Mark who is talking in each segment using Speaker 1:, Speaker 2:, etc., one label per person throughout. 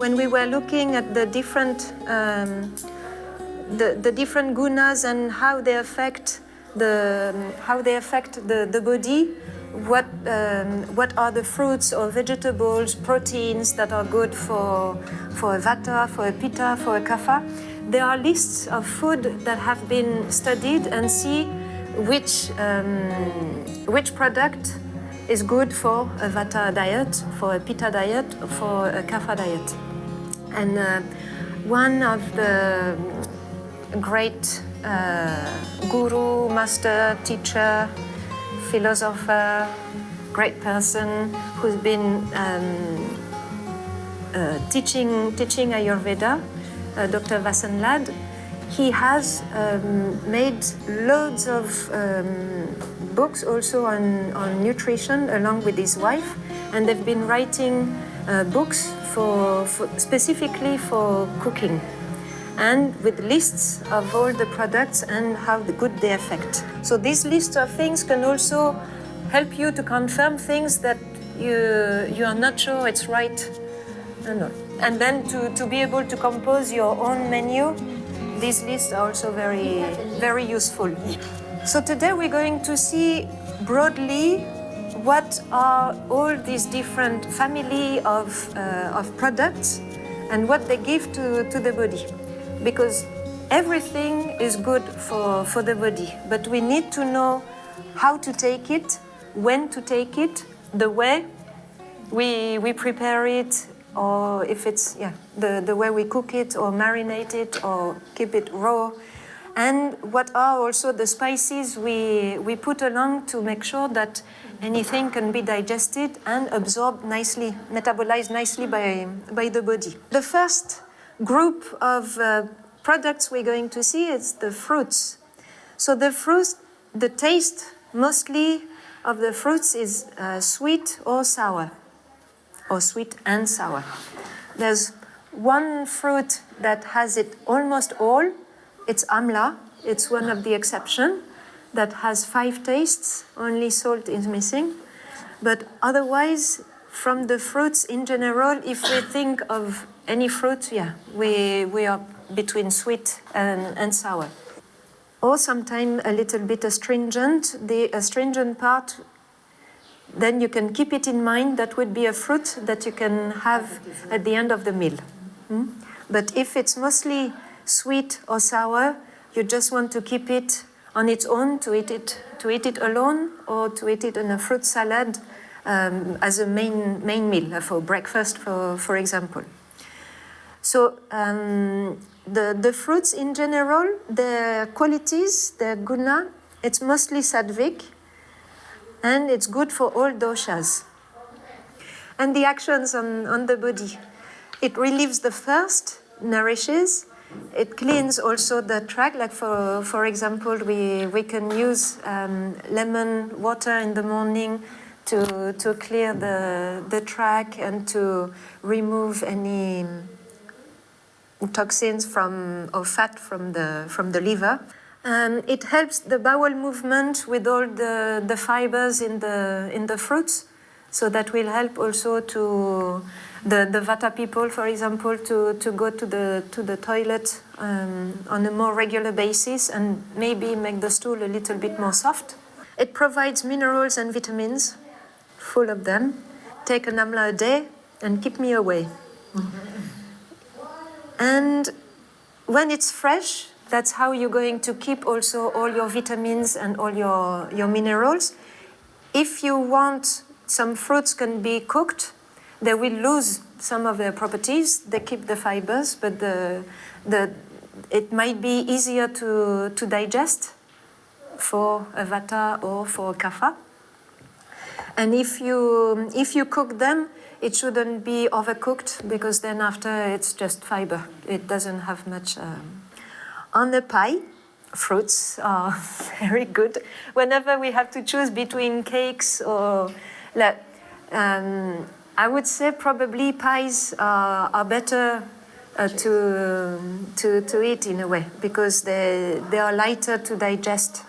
Speaker 1: When we were looking at the different the different gunas and how they affect the body, what are the fruits or vegetables, proteins that are good for a Vata, for a Pitta, for a Kapha. There are lists of food that have been studied and see which product is good for a Vata diet, for a Pitta diet, for a Kapha diet. And one of the great guru, master, teacher, philosopher, great person who's been teaching Ayurveda, Dr. Vasanlad, he has made loads of books also on nutrition along with his wife, and they've been writing books for specifically for cooking, and with lists of all the products and how good they affect. So this list of things can also help you to confirm things that you are not sure it's right or not. And then to be able to compose your own menu, these lists are also very, very useful. So today we're going to see broadly what are all these different family of products and what they give to the body. Because everything is good for the body, but we need to know how to take it, when to take it, the way we prepare it, or if it's the way we cook it or marinate it or keep it raw, and what are also the spices we put along to make sure that anything can be digested and absorbed nicely, metabolized nicely by the body. The first group of products we're going to see is the fruits. So the fruits, the taste mostly of the fruits is sweet or sour, or sweet and sour. There's one fruit that has it almost all. It's amla. It's one of the exceptions that has 5 tastes. Only salt is missing. But otherwise, from the fruits in general, if we think of any fruit, we are between sweet and sour. Or sometimes a little bit astringent. The astringent part, then you can keep it in mind, that would be a fruit that you can have at the end of the meal. But if it's mostly sweet or sour, you just want to keep it on its own, to eat it alone, or to eat it in a fruit salad as a main meal for breakfast, for example. So the fruits in general, their qualities, their guna, it's mostly sattvic, and it's good for all doshas. And the actions on the body. It relieves the thirst, nourishes. It cleans also the tract. Like for example, we can use lemon water in the morning to clear the tract and to remove any toxins or fat from the liver. It helps the bowel movement with all the fibers in the fruits, so that will help also to the Vata people, for example, to go to the toilet on a more regular basis and maybe make the stool a little bit more soft. It provides minerals and vitamins, full of them. Take an amla a day and keep me away. And when it's fresh, that's how you're going to keep also all your vitamins and all your minerals. If you want, some fruits can be cooked. They will lose some of their properties. They keep the fibers, but it might be easier to digest for a Vata or for a Kapha. And if you cook them, it shouldn't be overcooked, because then after it's just fiber. It doesn't have much. On the pie, fruits are very good. Whenever we have to choose between cakes or, I would say probably pies are better to eat in a way, because they are lighter to digest.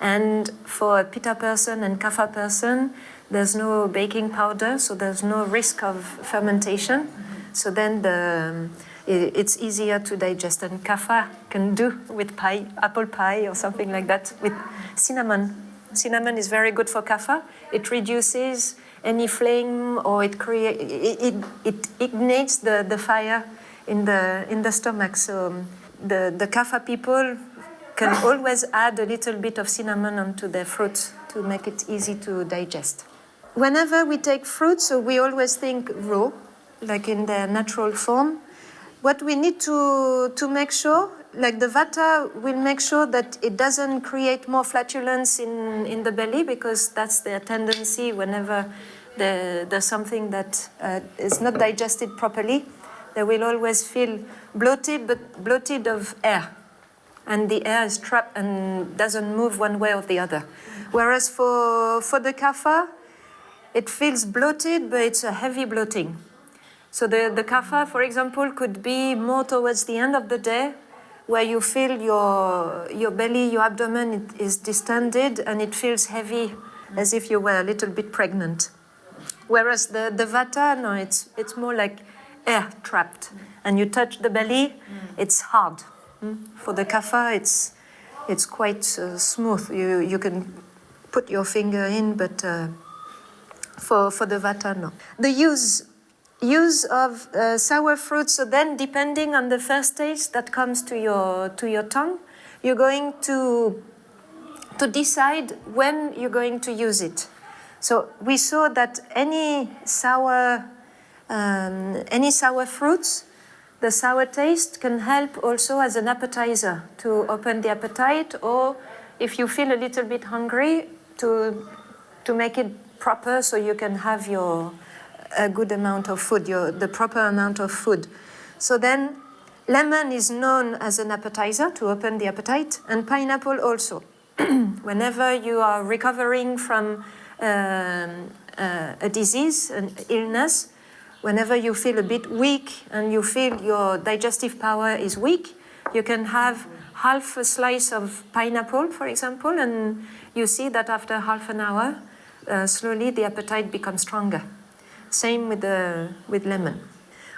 Speaker 1: And for a Pitta person and Kapha person, there's no baking powder, so there's no risk of fermentation. So then it's easier to digest. And Kapha can do with pie, apple pie or something like that, with cinnamon. Cinnamon is very good for Kapha. It reduces any flame, or it ignites the fire in the stomach. So the Kapha people can always add a little bit of cinnamon onto their fruits to make it easy to digest. Whenever we take fruit, so we always think raw, like in their natural form. What we need to make sure, like the Vata will make sure that it doesn't create more flatulence in the belly, because that's their tendency whenever there's something that is not digested properly. They will always feel bloated, but bloated of air. And the air is trapped and doesn't move one way or the other. Whereas for the Kapha, it feels bloated, but it's a heavy bloating. So the Kapha, for example, could be more towards the end of the day, where you feel your belly, your abdomen is distended, and it feels heavy, as if you were a little bit pregnant. Whereas the Vata, no, it's more like air trapped. And you touch the belly, it's hard. For the Kapha, it's quite smooth. You can put your finger in, but for the Vata, no. The use of sour fruits. So then, depending on the first taste that comes to your tongue, you're going to decide when you're going to use it. So we saw that any sour fruits, the sour taste can help also as an appetizer to open the appetite, or if you feel a little bit hungry, to make it proper, so you can have a good amount of food, the proper amount of food. So then lemon is known as an appetizer to open the appetite, and pineapple also. Whenever you are recovering from a disease, an illness, whenever you feel a bit weak and you feel your digestive power is weak, you can have half a slice of pineapple, for example, and you see that after half an hour, slowly the appetite becomes stronger. Same with lemon.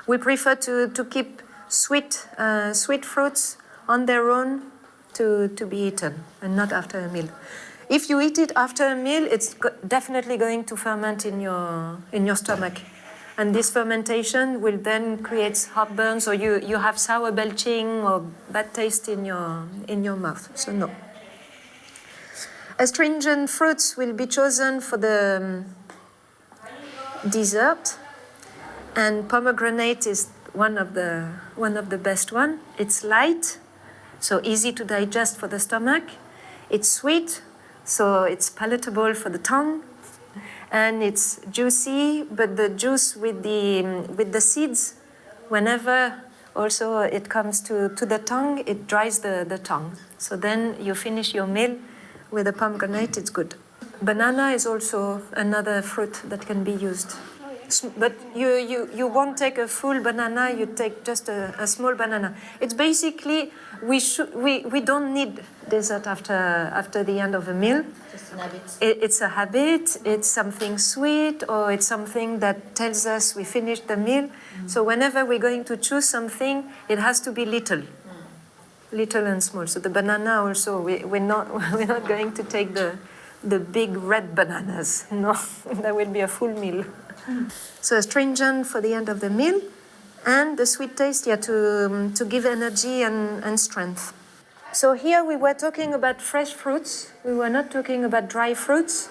Speaker 1: We prefer to keep sweet fruits on their own to be eaten, and not after a meal. If you eat it after a meal, it's definitely going to ferment in your stomach. And this fermentation will then create heartburns, or you have sour belching or bad taste in your mouth. So no. Astringent fruits will be chosen for the dessert, and pomegranate is one of the best one. It's light, so easy to digest for the stomach. It's sweet, so it's palatable for the tongue. And it's juicy, but the juice with the seeds, whenever also it comes to the tongue, it dries the tongue. So then you finish your meal with a pomegranate, it's good. Banana is also another fruit that can be used. But you won't take a full banana, you take just a small banana. It's basically, we don't need dessert after the end of a meal.
Speaker 2: Just an habit.
Speaker 1: It's a habit, it's something sweet, or it's something that tells us we finished the meal. So whenever we're going to choose something, it has to be little. Little and small. So the banana also, we're not going to take the big red bananas. No, that will be a full meal. So astringent for the end of the meal, and the sweet taste, to give energy and strength. So here we were talking about fresh fruits. We were not talking about dry fruits.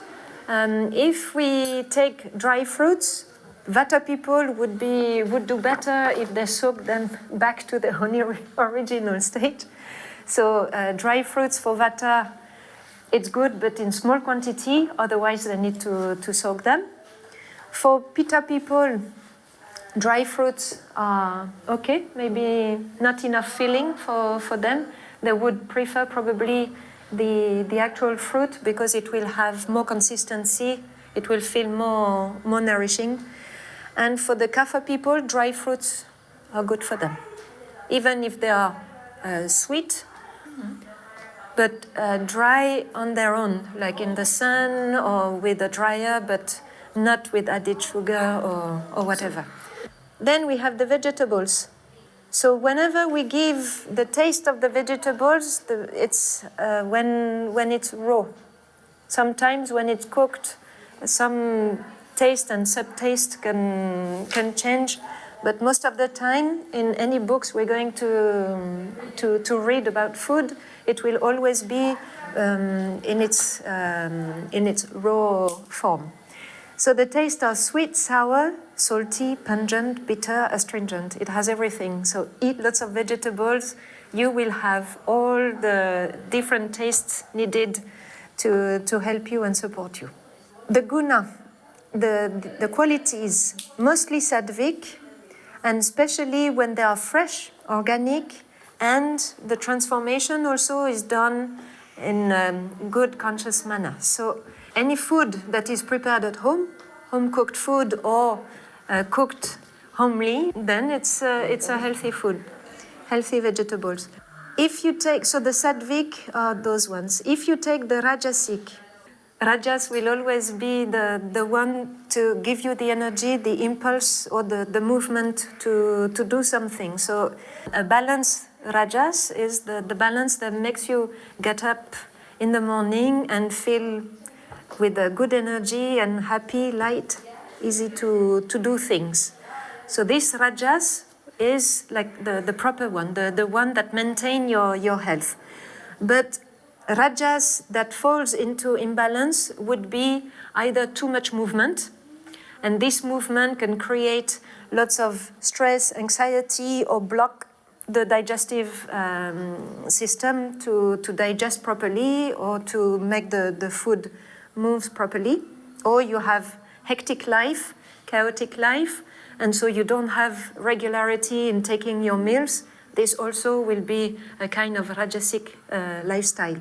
Speaker 1: If we take dry fruits, Vata people would do better if they soak them back to their original state. So dry fruits for Vata, it's good, but in small quantity. Otherwise, they need to soak them. For Pitta people, dry fruits are okay, maybe not enough filling for them. They would prefer probably the actual fruit, because it will have more consistency, it will feel more nourishing. And for the Kapha people, dry fruits are good for them, even if they are sweet, but dry on their own, like in the sun or with a dryer, but not with added sugar or whatever. Then we have the vegetables. So whenever we give the taste of the vegetables, it's when it's raw. Sometimes when it's cooked, some taste and subtaste can change. But most of the time, in any books we're going to read about food, it will always be in its raw form. So the tastes are sweet, sour, salty, pungent, bitter, astringent. It has everything. So eat lots of vegetables. You will have all the different tastes needed to help you and support you. The guna, the qualities, mostly sattvic, and especially when they are fresh, organic, and the transformation also is done in a good conscious manner. So any food that is prepared at home, home-cooked food or cooked homely, then it's a healthy food, healthy vegetables. If you take, so the sattvic are those ones. If you take the rajasic, rajas will always be the one to give you the energy, the impulse, or the movement to do something. So a balanced rajas is the balance that makes you get up in the morning and feel with a good energy and happy, light, easy to do things. So this rajas is like the proper one, the one that maintains your health. But rajas that falls into imbalance would be either too much movement, and this movement can create lots of stress, anxiety, or block the digestive system to digest properly or to make the food moves properly. Or you have hectic life, chaotic life, and so you don't have regularity in taking your meals. This also will be a kind of rajasic lifestyle.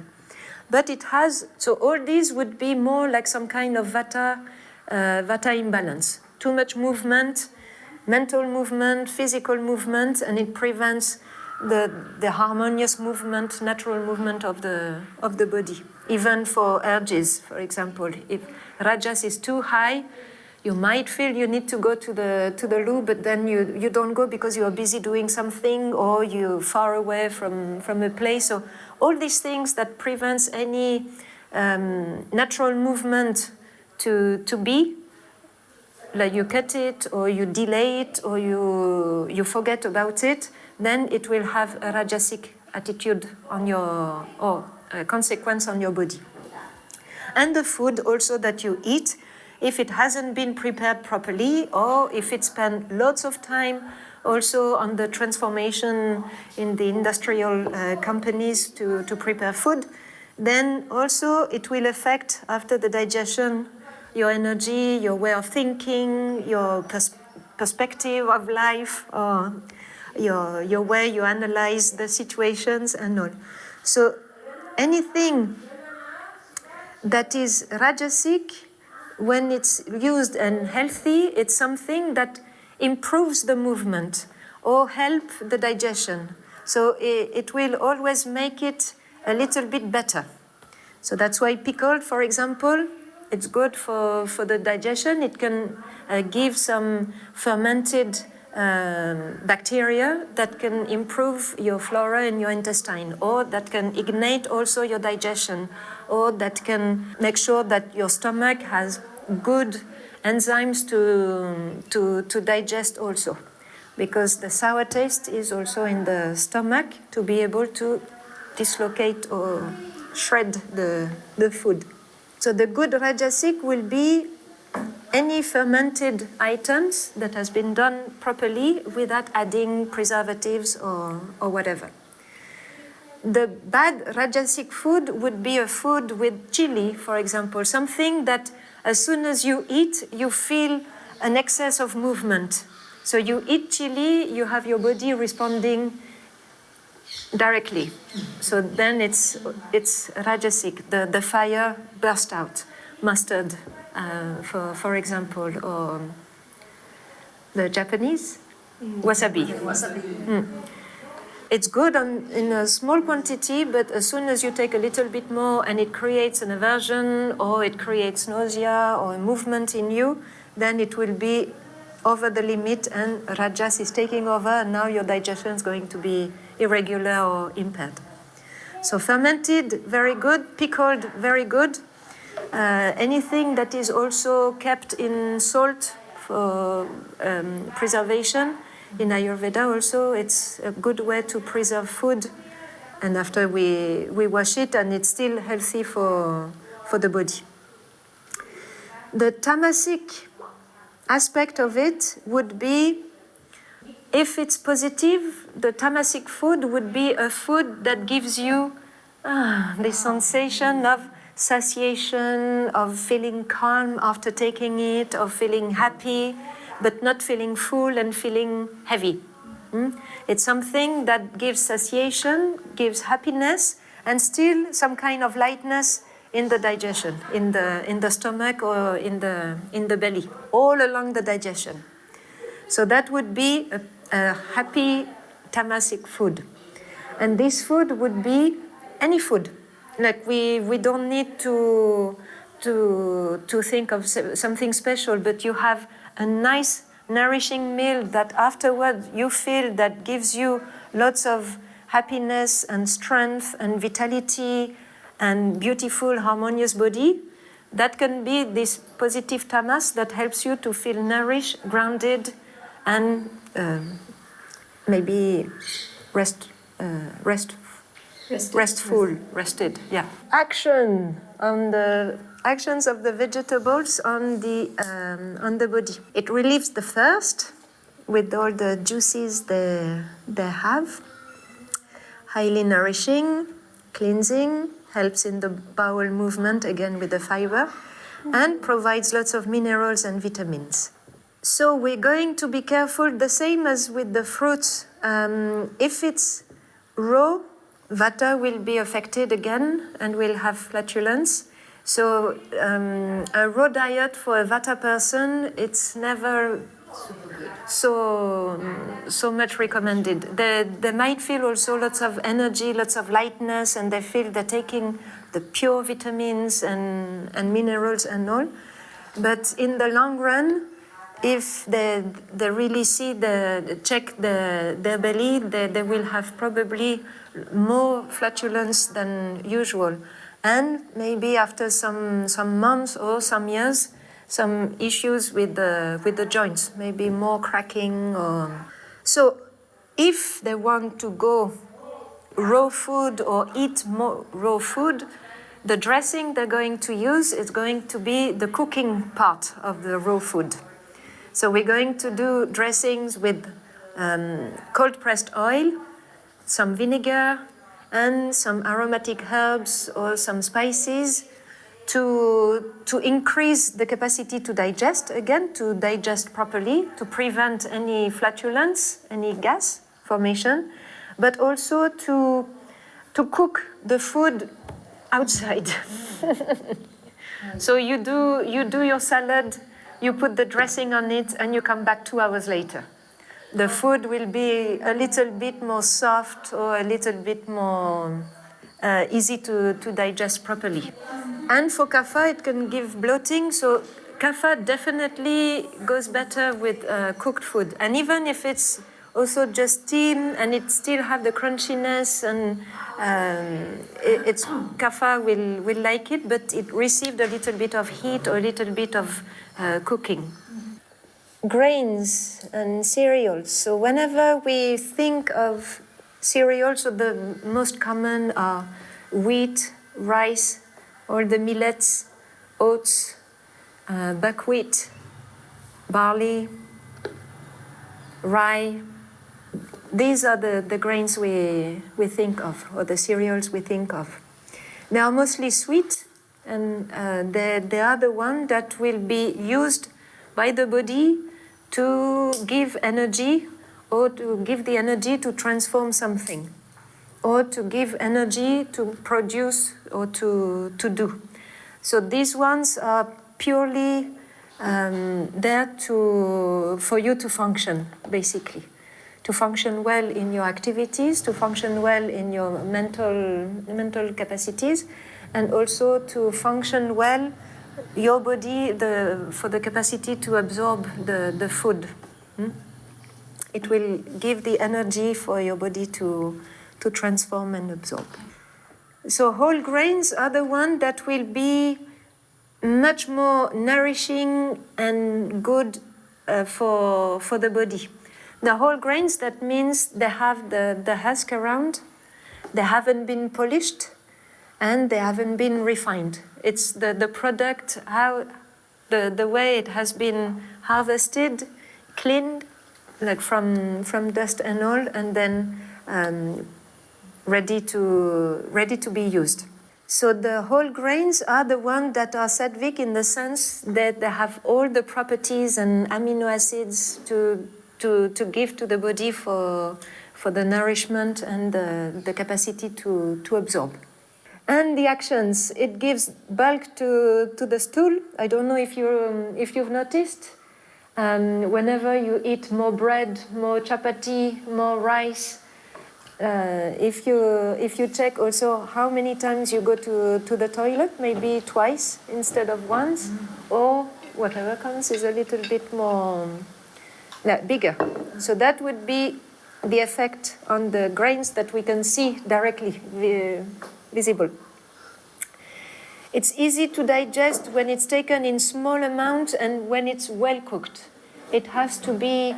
Speaker 1: But it has, so all these would be more like some kind of Vata imbalance. Too much movement, mental movement, physical movement, and it prevents the harmonious movement, natural movement of the body. Even for urges, for example, if rajas is too high, you might feel you need to go to the loo, but then you don't go because you are busy doing something or you're far away from a place. So all these things that prevents any natural movement to be, like you cut it or you delay it or you forget about it, then it will have a rajasic attitude on your, or a consequence on your body. And the food also that you eat, if it hasn't been prepared properly or if it spent lots of time also on the transformation in the industrial companies to prepare food, then also it will affect after the digestion your energy, your way of thinking, your perspective of life, or your way you analyze the situations and all. So anything that is rajasic, when it's used and healthy, it's something that improves the movement or help the digestion. So it will always make it a little bit better. So that's why pickled, for example, it's good for the digestion. It can give some fermented bacteria that can improve your flora in your intestine, or that can ignite also your digestion, or that can make sure that your stomach has good enzymes to digest also. Because the sour taste is also in the stomach to be able to dislocate or shred the food. So the good rajasic will be any fermented items that has been done properly without adding preservatives or whatever. The bad rajasic food would be a food with chili, for example, something that as soon as you eat, you feel an excess of movement. So you eat chili, you have your body responding directly. So then it's rajasic, the fire burst out. Mustard, for example, or the Japanese, wasabi. It's good in a small quantity, but as soon as you take a little bit more and it creates an aversion or it creates nausea or a movement in you, then it will be over the limit and Rajas is taking over, and now your digestion is going to be irregular or impaired. So fermented, very good. Pickled, very good. Anything that is also kept in salt for preservation, in Ayurveda also, it's a good way to preserve food. And after we wash it, and it's still healthy for the body. The tamasic aspect of it would be, if it's positive, the tamasic food would be a food that gives you the sensation of satiation, of feeling calm after taking it, of feeling happy, but not feeling full and feeling heavy. It's something that gives satiation, gives happiness, and still some kind of lightness in the digestion, in the stomach or in the belly, all along the digestion. So that would be a happy tamasic food. And this food would be any food. Like we don't need to think of something special, but you have a nice nourishing meal that afterward you feel that gives you lots of happiness and strength and vitality and beautiful harmonious body. That can be this positive tamas that helps you to feel nourished, grounded, and maybe rested. Yeah. Actions of the vegetables on the body. It relieves the thirst with all the juices they have. Highly nourishing, cleansing, helps in the bowel movement again with the fiber, and provides lots of minerals and vitamins. So we're going to be careful, the same as with the fruits. If it's raw, Vata will be affected again and will have flatulence. So a raw diet for a Vata person, it's never so much recommended. They might feel also lots of energy, lots of lightness, and they feel they're taking the pure vitamins and minerals and all. But in the long run, if they really check their belly, they will have probably more flatulence than usual. And maybe after some months or some years, some issues with the joints, maybe more cracking. So if they want to go raw food or eat more raw food, the dressing they're going to use is going to be the cooking part of the raw food. So we're going to do dressings with cold pressed oil, some vinegar, and some aromatic herbs or some spices to increase the capacity to digest, again, to digest properly, to prevent any flatulence, any gas formation, but also to cook the food outside. So you do your salad, you put the dressing on it, and you come back 2 hours later. The food will be a little bit more soft or a little bit more easy to digest properly. And for Kapha, it can give bloating. So Kapha definitely goes better with cooked food. And even if it's also just steam and it still have the crunchiness, and Kapha will like it, but it received a little bit of heat or a little bit of cooking. Grains and cereals. So whenever we think of cereals, so the most common are wheat, rice, or the millets, oats, buckwheat, barley, rye. These are the grains we think of, or the cereals we think of. They are mostly sweet, and they are the ones that will be used by the body to give energy, or to give the energy to transform something, or to give energy to produce or to do. So these ones are purely there for you to function, basically. To function well in your activities, to function well in your mental capacities, and also to function well your body for the capacity to absorb the food. It will give the energy for your body to transform and absorb. So whole grains are the ones that will be much more nourishing and good for the body. The whole grains, that means they have the husk around, they haven't been polished, and they haven't been refined. It's the product, how the way it has been harvested, cleaned, like from dust and all, and then ready to be used. So the whole grains are the ones that are sattvic in the sense that they have all the properties and amino acids to give to the body for the nourishment and the capacity to absorb. And the actions, it gives bulk to the stool. I don't know if you've noticed. Whenever you eat more bread, more chapati, more rice, if you check also how many times you go to the toilet, maybe twice instead of once, or whatever comes is a little bit more bigger. So that would be the effect on the grains that we can see directly visible. It's easy to digest when it's taken in small amount and when it's well cooked. It has to be,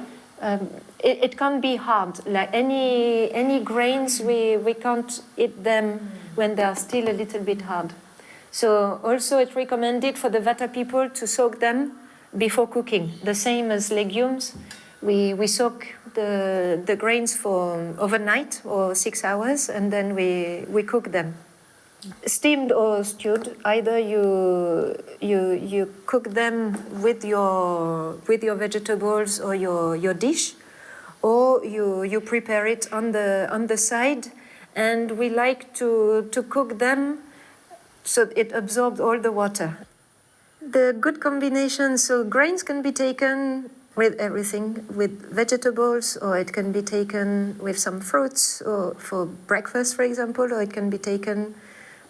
Speaker 1: it can't be hard. Like any grains, we can't eat them when they are still a little bit hard. So also it's recommended for the Vata people to soak them before cooking. The same as legumes. We soak the grains for overnight or 6 hours, and then we cook them. Steamed or stewed, either you cook them with your vegetables or your dish, or you prepare it on the side, and we like to cook them so it absorbs all the water. The good combination, so grains can be taken with everything, with vegetables, or it can be taken with some fruits, or for breakfast, for example, or it can be taken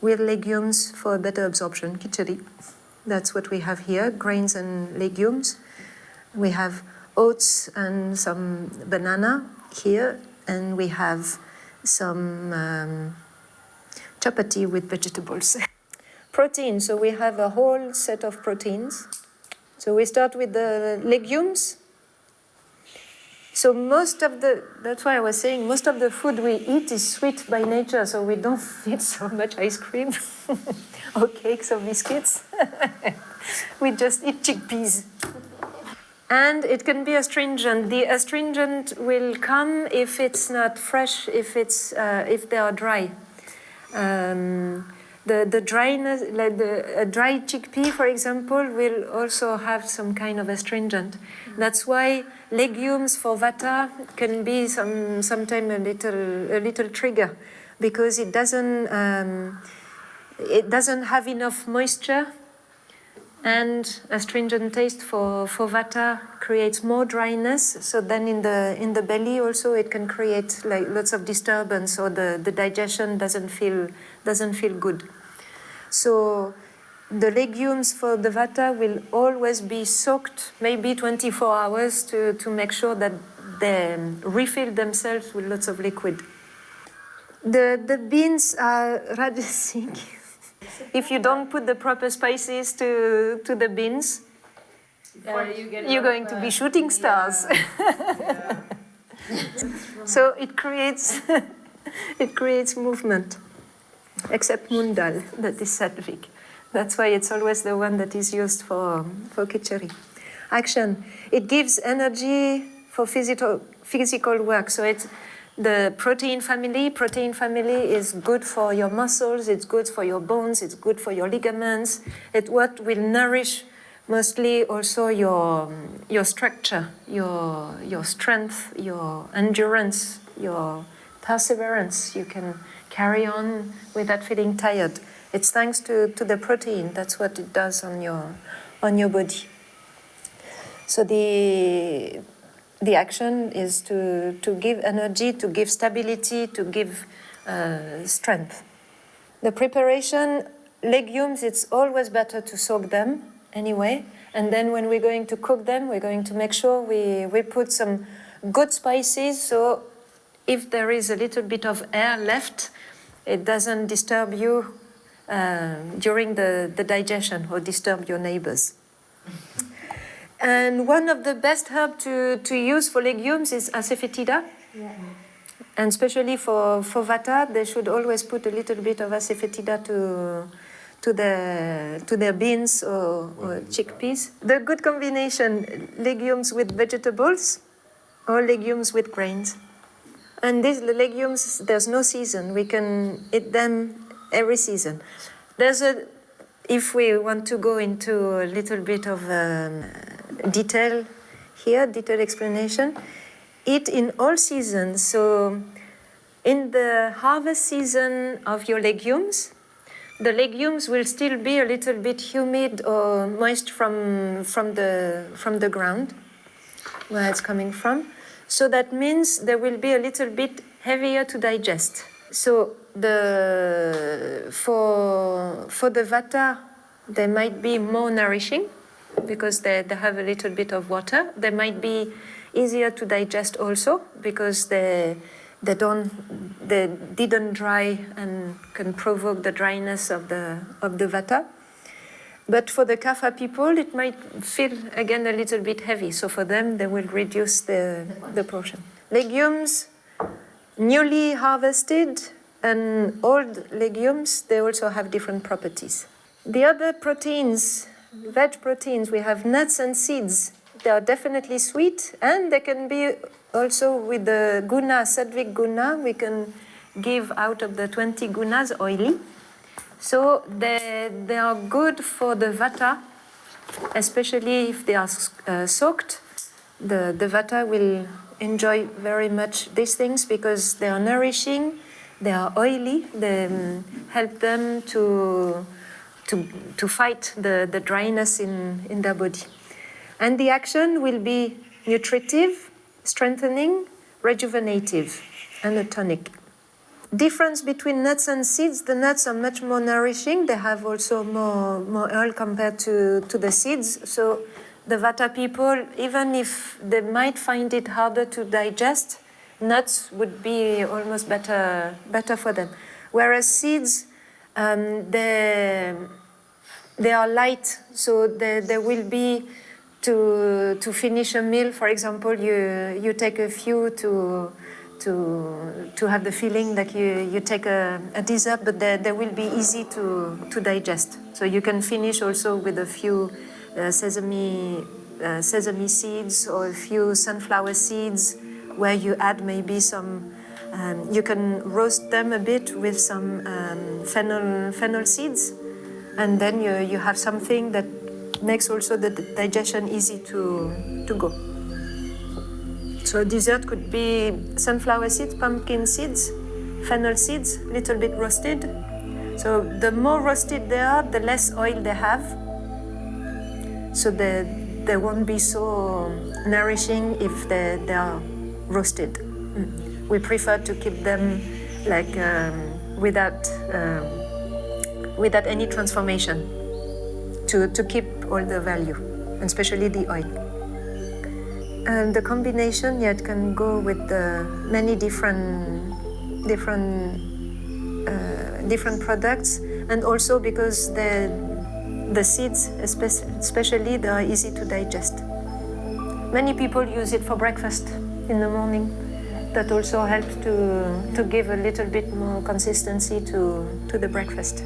Speaker 1: with legumes for better absorption, khichdi. That's what we have here, grains and legumes. We have oats and some banana here, and we have some chapati with vegetables. Protein, so we have a whole set of proteins. So we start with the legumes. So that's why I was saying, most of the food we eat is sweet by nature, so we don't eat so much ice cream or cakes or biscuits. We just eat chickpeas. And it can be astringent. The astringent will come if it's not fresh, if they are dry. The dryness, like a dry chickpea, for example, will also have some kind of astringent. That's why legumes for Vata can be sometimes a little trigger, because it doesn't have enough moisture, and astringent taste for Vata creates more dryness. So then in the belly also it can create like lots of disturbance, or the digestion doesn't feel good. So the legumes for the Vata will always be soaked, maybe 24 hours to make sure that they refill themselves with lots of liquid. The beans are rajasic. If you don't put the proper spices to the beans, you're going to be shooting stars. Yeah. So it creates movement. Except Mundal, that is sattvic. That's why it's always the one that is used for khichdi. Action. It gives energy for physical work. So it's the protein family. Protein family is good for your muscles, it's good for your bones, it's good for your ligaments. It's what will nourish mostly also your structure, your strength, your endurance, your perseverance. You can carry on without feeling tired. It's thanks to the protein. That's what it does on your body. So the action is to give energy, to give stability, to give strength. The preparation legumes, it's always better to soak them anyway. And then when we're going to cook them, we're going to make sure we put some good spices. So if there is a little bit of air left, it doesn't disturb you during the digestion or disturb your neighbors. And one of the best herbs to use for legumes is asafoetida. Yeah. And especially for Vata, they should always put a little bit of asafoetida to their beans or chickpeas. The good combination, legumes with vegetables or legumes with grains. And these legumes, there's no season. We can eat them every season. If we want to go into a little bit of detailed explanation, eat in all seasons. So in the harvest season of your legumes, the legumes will still be a little bit humid or moist from the ground where it's coming from. So that means they will be a little bit heavier to digest. So for the Vata, they might be more nourishing because they have a little bit of water. They might be easier to digest also because they didn't dry and can provoke the dryness of the Vata. But for the Kapha people, it might feel again a little bit heavy. So for them, they will reduce the portion. Legumes, newly harvested and old legumes, they also have different properties. The other proteins, veg proteins, we have nuts and seeds. They are definitely sweet, and they can be also with the guna, sattvic guna, we can give out of the 20 gunas oily. So they are good for the Vata, especially if they are soaked. The Vata will enjoy very much these things because they are nourishing, they are oily, they help them to fight the dryness in their body. And the action will be nutritive, strengthening, rejuvenative, and a tonic. Difference between nuts and seeds, the nuts are much more nourishing. They have also more oil compared to the seeds. So the Vata people, even if they might find it harder to digest, nuts would be almost better for them. Whereas seeds, they are light, so they will be to finish a meal. For example, you take a few to have the feeling that you take a dessert, but they will be easy to digest. So you can finish also with a few sesame seeds or a few sunflower seeds, where you add maybe some. You can roast them a bit with some fennel seeds, and then you have something that makes also the digestion easy to go. So dessert could be sunflower seeds, pumpkin seeds, fennel seeds, little bit roasted. So the more roasted they are, the less oil they have. So they won't be so nourishing if they are roasted. We prefer to keep them like without any transformation to keep all the value, and especially the oil. And the combination, it can go with many different products, and also because the seeds, especially, they are easy to digest. Many people use it for breakfast in the morning. That also helps to give a little bit more consistency to the breakfast.